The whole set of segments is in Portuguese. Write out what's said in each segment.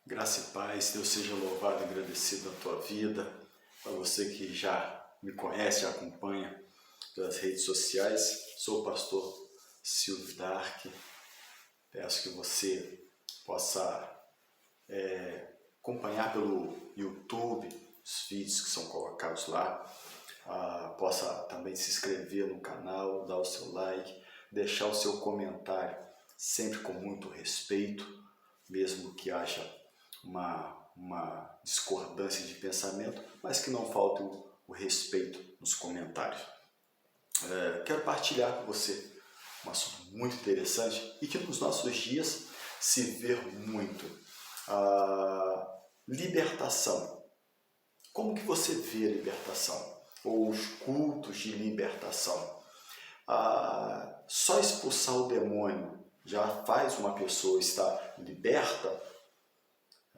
Graça e paz, Deus seja louvado e agradecido na tua vida. Para você que já me conhece, já acompanha pelas redes sociais, sou o pastor Silvio Dark. Peço que você possa acompanhar pelo YouTube os vídeos que são colocados lá. Possa também se inscrever no canal, dar o seu like, deixar o seu comentário, sempre com muito respeito, mesmo que haja uma discordância de pensamento, mas que não falte o respeito nos comentários. Quero partilhar com você um assunto muito interessante e que nos nossos dias se vê muito. Libertação. Como que você vê a libertação? Ou os cultos de libertação? Só expulsar o demônio já faz uma pessoa estar liberta?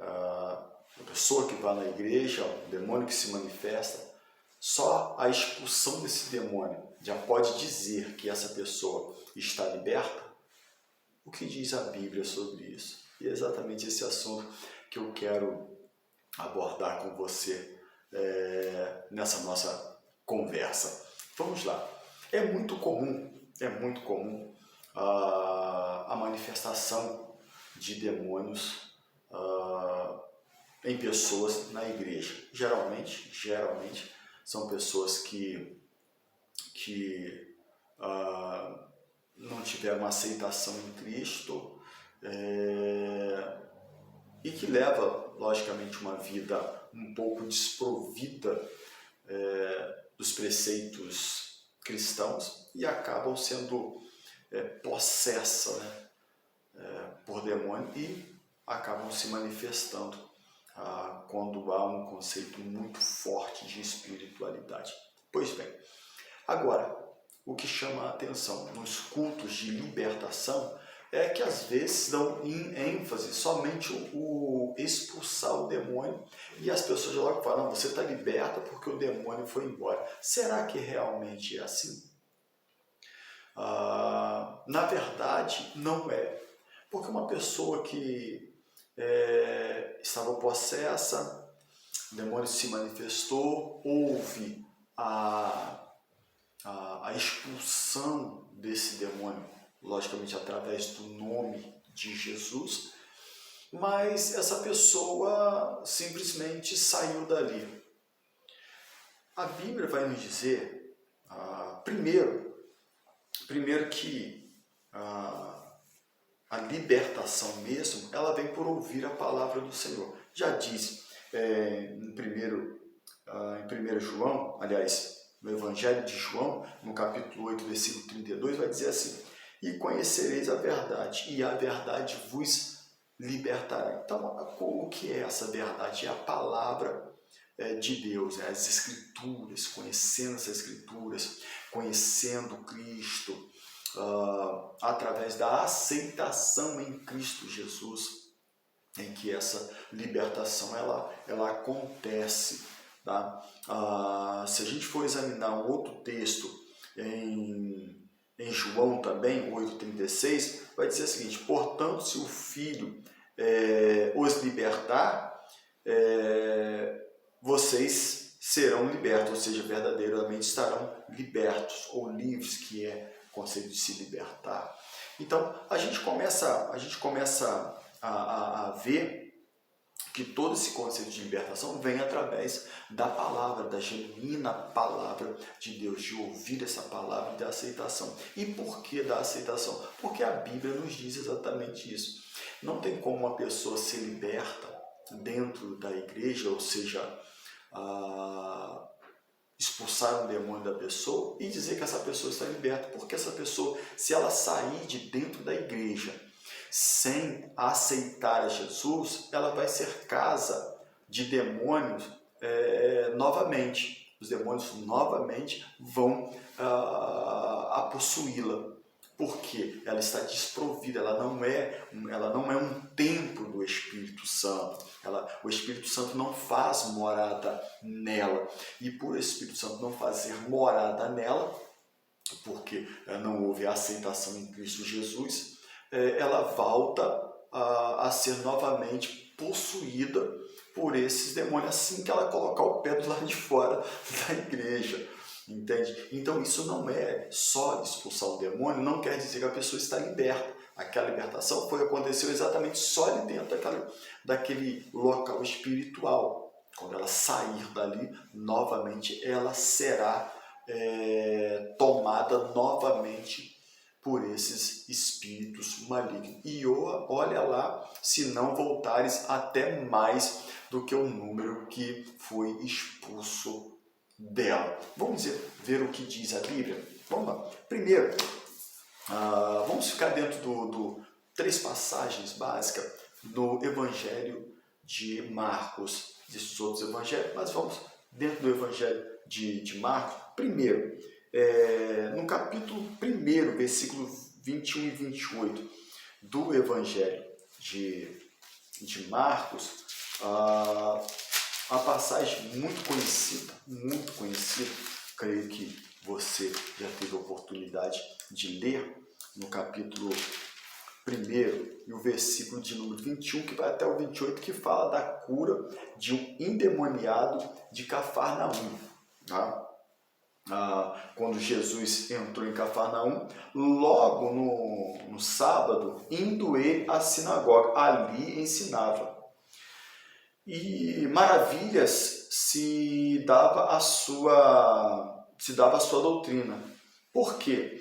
A pessoa que vai na igreja, o demônio que se manifesta, só a expulsão desse demônio já pode dizer que essa pessoa está liberta? O que diz a Bíblia sobre isso? E é exatamente esse assunto que eu quero abordar com você nessa nossa conversa. Vamos lá. É muito comum a manifestação de demônios em pessoas na igreja. Geralmente são pessoas que não tiveram aceitação em Cristo e que leva, logicamente, uma vida um pouco desprovida dos preceitos cristãos e acabam sendo possessa, por demônio e acabam se manifestando quando há um conceito muito forte de espiritualidade. Pois bem, agora, o que chama a atenção nos cultos de libertação é que às vezes dão ênfase somente o expulsar o demônio e as pessoas logo falam, não, você está liberta porque o demônio foi embora. Será que realmente é assim? Na verdade, não é. Porque uma pessoa que estava possessa, o demônio se manifestou, houve a expulsão desse demônio, logicamente através do nome de Jesus, mas essa pessoa simplesmente saiu dali. A Bíblia vai nos dizer, primeiro que a libertação mesmo, ela vem por ouvir a palavra do Senhor. Já diz em 1 João, aliás, no Evangelho de João, no capítulo 8, versículo 32, vai dizer assim, e conhecereis a verdade, e a verdade vos libertará. Então, o que é essa verdade? É a palavra de Deus, as Escrituras, conhecendo as Escrituras, conhecendo Cristo, através da aceitação em Cristo Jesus, em que essa libertação ela acontece. Tá? Se a gente for examinar um outro texto em João também, 8,36, vai dizer o seguinte, portanto, se o Filho os libertar, vocês serão libertos, ou seja, verdadeiramente estarão libertos ou livres, que é o conceito de se libertar. Então, a gente começa a ver que todo esse conceito de libertação vem através da palavra, da genuína palavra de Deus, de ouvir essa palavra e da aceitação. E por que da aceitação? Porque a Bíblia nos diz exatamente isso. Não tem como uma pessoa ser liberta dentro da igreja, ou seja, expulsar um demônio da pessoa e dizer que essa pessoa está liberta, porque essa pessoa, se ela sair de dentro da igreja sem aceitar a Jesus, ela vai ser casa de demônios novamente. Os demônios novamente vão a possuí-la, porque ela está desprovida, ela não é um templo do Espírito Santo. O Espírito Santo não faz morada nela, e por o Espírito Santo não fazer morada nela, porque não houve aceitação em Cristo Jesus, ela volta a ser novamente possuída por esses demônios, assim que ela colocar o pé do lado de fora da igreja. Entende? Então isso não é só expulsar o demônio, não quer dizer que a pessoa está liberta. Aquela libertação aconteceu exatamente só ali dentro daquele local espiritual. Quando ela sair dali, novamente ela será tomada novamente por esses espíritos malignos. E olha lá, se não voltares até mais do que o número que foi expulso dela. Vamos ver o que diz a Bíblia? Vamos lá. Primeiro, vamos ficar dentro do 3 passagens básicas do Evangelho de Marcos, desses outros evangelhos, mas vamos dentro do Evangelho de Marcos. Primeiro, no capítulo 1, versículo 21 e 28 do Evangelho de Marcos, a passagem muito conhecida, creio que você já teve a oportunidade de ler, no capítulo 1 e o versículo de número 21, que vai até o 28, que fala da cura de um endemoniado de Cafarnaum. Tá? Quando Jesus entrou em Cafarnaum, logo no sábado, indo ele à sinagoga, ali ensinava. E maravilhas se dava a sua doutrina. Por quê?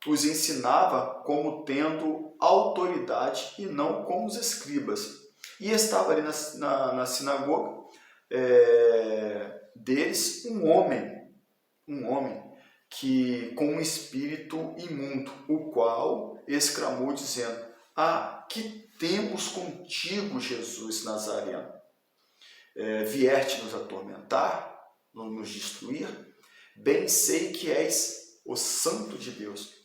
Os ensinava como tendo autoridade e não como os escribas. E estava ali na sinagoga deles um homem que com um espírito imundo, o qual exclamou dizendo: que temos contigo, Jesus Nazareno? Vieste nos atormentar, nos destruir? Bem sei que és o Santo de Deus.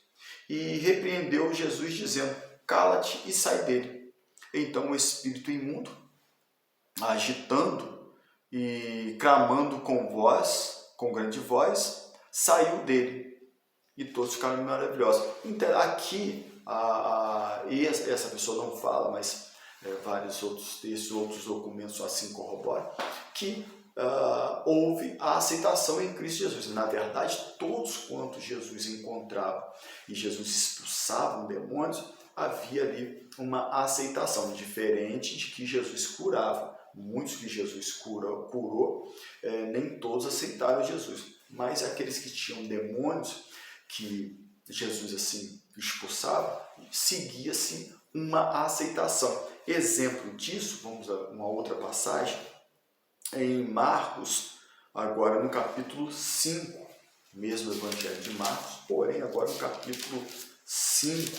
E repreendeu Jesus dizendo: cala-te e sai dele. Então o espírito imundo, agitando e clamando com grande voz, saiu dele. E todos ficaram maravilhosos. Então, aqui, essa pessoa não fala, mas vários outros textos, outros documentos assim corroboram, que houve a aceitação em Cristo Jesus. Na verdade, todos quantos Jesus encontrava e Jesus expulsava demônios, havia ali uma aceitação, diferente de que Jesus curava. Muitos que Jesus curou, nem todos aceitaram Jesus, mas aqueles que tinham demônios, que Jesus assim expulsava, seguia-se uma aceitação. Exemplo disso, vamos a uma outra passagem, em Marcos, agora no capítulo 5, mesmo Evangelho de Marcos, porém agora no capítulo 5,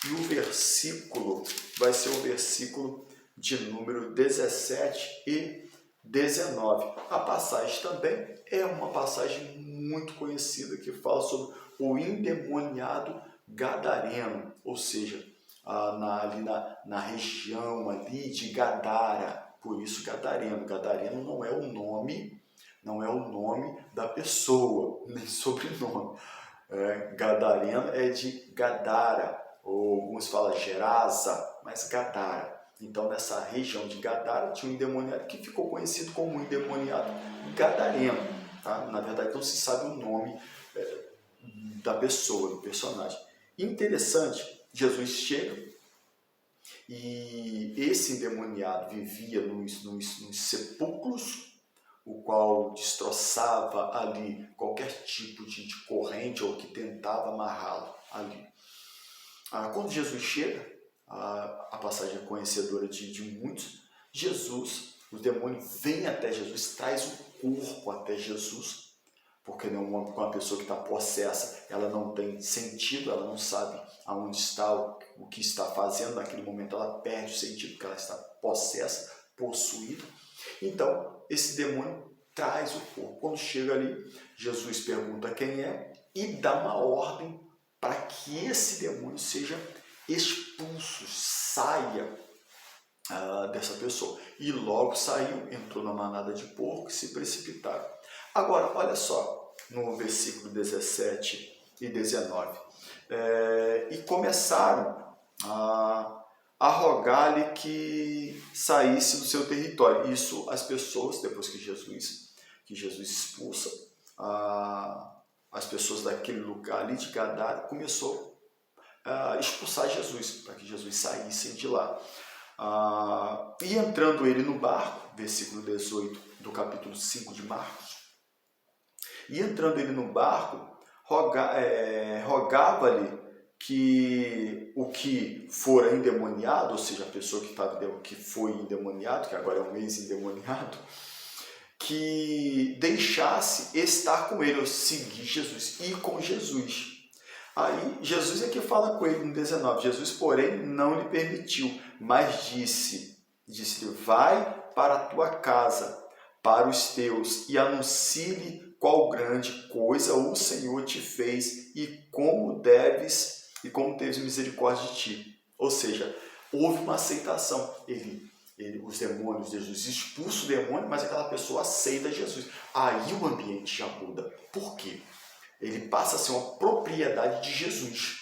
e o versículo vai ser o versículo de número 17 e 19. A passagem também é uma passagem muito conhecida que fala sobre o endemoniado gadareno, ou seja, ali na região ali de Gadara, por isso gadareno. Gadareno não é o nome da pessoa, nem sobrenome. Gadareno é de Gadara, ou alguns falam Gerasa, mas Gadara. Então, nessa região de Gadara, tinha um endemoniado que ficou conhecido como um endemoniado gadareno. Tá? Na verdade, não se sabe o nome da pessoa, do personagem. Interessante, Jesus chega e esse endemoniado vivia nos sepulcros, o qual destroçava ali qualquer tipo de corrente ou que tentava amarrá-lo ali. Quando Jesus chega, a passagem é conhecedora de muitos, o demônio vem até Jesus, traz o corpo até Jesus, porque uma pessoa que está possessa, ela não tem sentido, ela não sabe aonde está, o que está fazendo, naquele momento ela perde o sentido, porque ela está possessa, possuída. Então, esse demônio traz o corpo. Quando chega ali, Jesus pergunta quem é e dá uma ordem para que esse demônio seja expulso, saia dessa pessoa. E logo saiu, entrou na manada de porcos e se precipitaram. Agora, olha só, no versículo 17 e 19. E começaram a rogar-lhe que saísse do seu território. Isso as pessoas, depois que Jesus expulsa as pessoas daquele lugar ali de Gadara, começou a expulsar Jesus, para que Jesus saísse de lá. E entrando ele no barco, versículo 18 do capítulo 5 de Marcos, e entrando ele no barco, rogava-lhe que o que fora endemoniado, ou seja, a pessoa que foi endemoniado, que agora é um ex-endemoniado, que deixasse estar com ele, ou seguir Jesus, ir com Jesus. Aí Jesus é que fala com ele no 19, Jesus, porém, não lhe permitiu, mas disse-lhe, vai para a tua casa, para os teus, e anuncie-lhe qual grande coisa o Senhor te fez e como tens misericórdia de ti. Ou seja, houve uma aceitação. Os demônios, Jesus expulsa o demônio, mas aquela pessoa aceita Jesus. Aí o ambiente já muda. Por quê? Ele passa a ser uma propriedade de Jesus.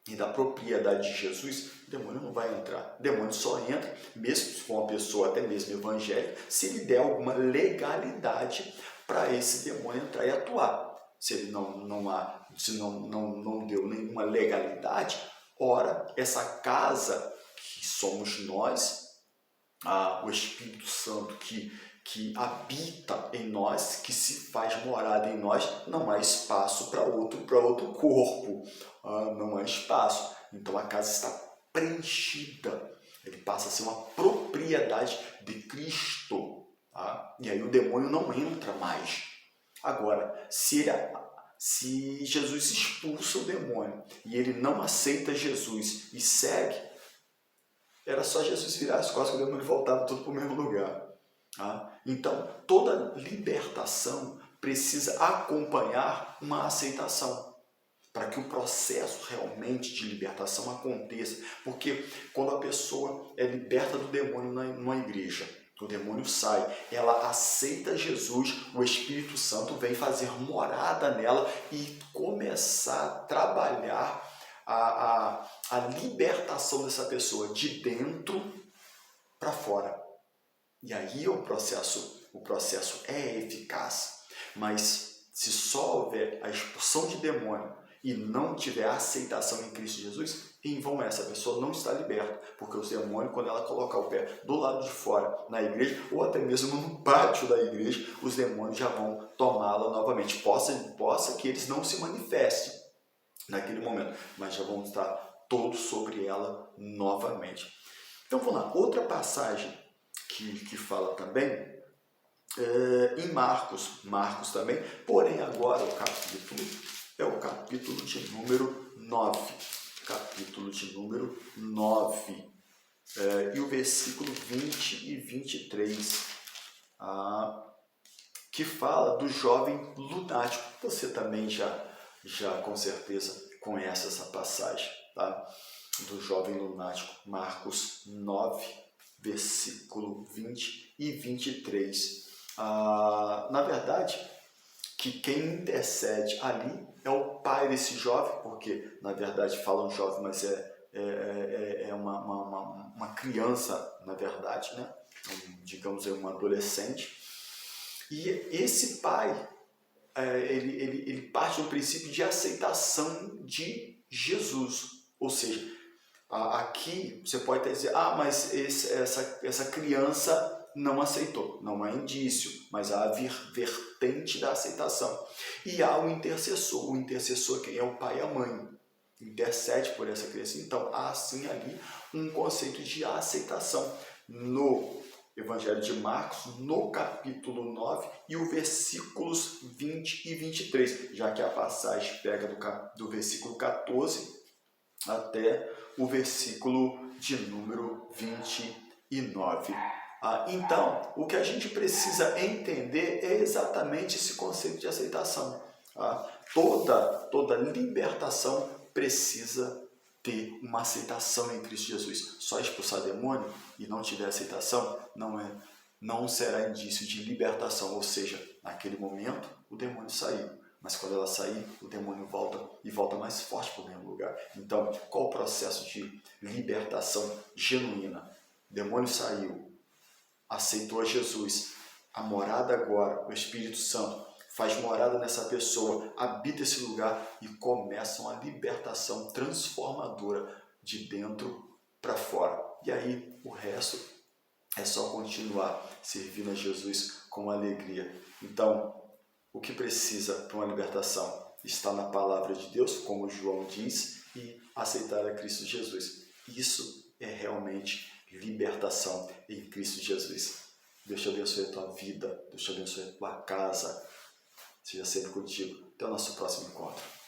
E da propriedade de Jesus, o demônio não vai entrar. O demônio só entra, mesmo se for uma pessoa até mesmo evangélica, se ele der alguma legalidade para esse demônio entrar e atuar. Se ele não deu nenhuma legalidade, ora, essa casa que somos nós, o Espírito Santo que habita em nós, que se faz morada em nós, não há espaço para outro corpo, não há espaço. Então a casa está preenchida, ele passa a ser uma propriedade de Cristo, e aí o demônio não entra mais. Agora, se Jesus expulsa o demônio e ele não aceita Jesus e segue, era só Jesus virar as costas que o demônio voltava tudo para o mesmo lugar. Então, toda libertação precisa acompanhar uma aceitação, para que o processo realmente de libertação aconteça. Porque quando a pessoa é liberta do demônio numa igreja, o demônio sai, ela aceita Jesus, o Espírito Santo vem fazer morada nela e começar a trabalhar a libertação dessa pessoa de dentro para fora. E aí o processo é eficaz. Mas se só houver a expulsão de demônio e não tiver a aceitação em Cristo Jesus, em vão essa pessoa não está liberta, porque os demônios, quando ela colocar o pé do lado de fora na igreja, ou até mesmo no pátio da igreja, os demônios já vão tomá-la novamente. Possa que eles não se manifestem naquele momento, mas já vão estar todos sobre ela novamente. Então vamos lá, outra passagem que fala também em Marcos também, porém agora o capítulo é o capítulo de número 9. Capítulo de número 9. E o versículo 20 e 23, que fala do jovem lunático. Você também já com certeza conhece essa passagem, tá? Do jovem lunático, Marcos 9, versículo 20 e 23. Na verdade, que quem intercede ali é o pai desse jovem, porque na verdade falam jovem, mas é uma criança, na verdade, né? Digamos, um adolescente. E esse pai, ele parte do princípio de aceitação de Jesus. Ou seja, aqui você pode até dizer, mas essa criança não aceitou. Não há indício, mas há a vertente da aceitação. E há o intercessor quem é o pai e a mãe, intercede por essa criança. Então há sim ali um conceito de aceitação no Evangelho de Marcos, no capítulo 9 e os versículos 20 e 23, já que a passagem pega do versículo 14 até o versículo de número 29. Então, o que a gente precisa entender é exatamente esse conceito de aceitação. Toda libertação precisa ter uma aceitação em Cristo Jesus. Só expulsar demônio e não tiver aceitação não será indício de libertação, ou seja, naquele momento o demônio saiu, Mas quando ela sair, o demônio volta e volta mais forte para o mesmo lugar. Então, qual o processo de libertação genuína? O demônio saiu, aceitou a Jesus, a morada agora, o Espírito Santo, faz morada nessa pessoa, habita esse lugar e começa uma libertação transformadora de dentro para fora. E aí, o resto é só continuar servindo a Jesus com alegria. Então, o que precisa para uma libertação? Está na palavra de Deus, como João diz, e aceitar a Cristo Jesus. Isso é realmente libertação em Cristo Jesus. Deus te abençoe a tua vida, Deus te abençoe a tua casa. Seja sempre contigo. Até o nosso próximo encontro.